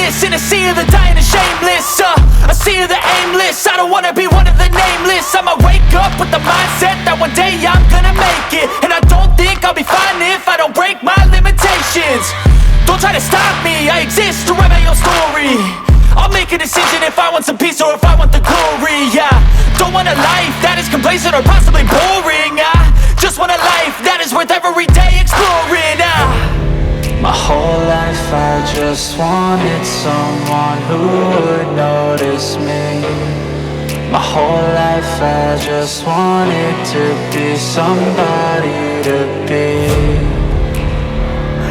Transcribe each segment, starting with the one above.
aimless in a sea of the dying and shameless. A sea of the aimless. I don't wanna be one of the nameless. I'ma wake up with the mindset that one day I'm gonna make it. And I don't think I'll be fine if I don't break my limitations. Don't try to stop me, I exist to write my own story. I'll make a decision if I want some peace or if I want the glory. Yeah, don't want a life that is complacent or possibly boring. I just want a life that is worth every day exploring. My whole life I just wanted someone who would notice me. My whole life I just wanted to be somebody to be.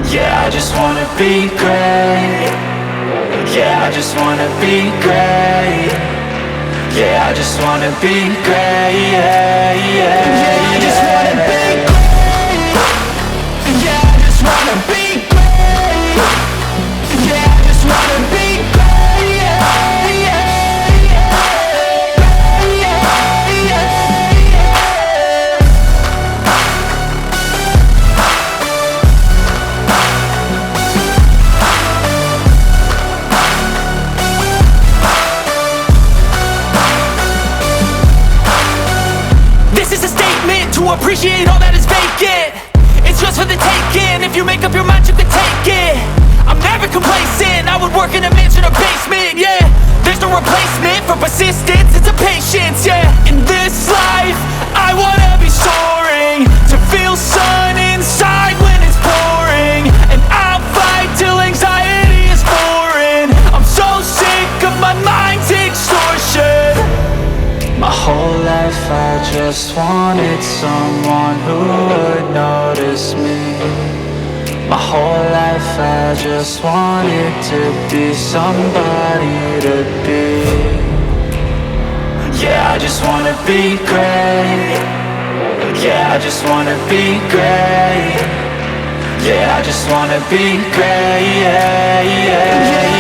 Yeah, I just wanna be great. Yeah, I just wanna be great. Yeah, I just wanna be great. Yeah, I just wanna be great. Yeah, I just wanna be great. Yeah, I just wanna be great. Yeah. To appreciate all that is vacant. It's just for the taking. If you make up your mind, you can take it. I'm never complacent. I would work in a mansion or basement. Yeah, there's no replacement for persistence. It's a patience. Yeah, in this life I wanna be soaring, to feel sun inside when it's pouring. And I'll fight till anxiety is foreign. I'm so sick of my mind's extortion. My whole life I just wanted someone who would notice me. My whole life I just wanted to be somebody to be. Yeah, I just wanna be great. Yeah, I just wanna be great. Yeah, I just wanna be great. Yeah.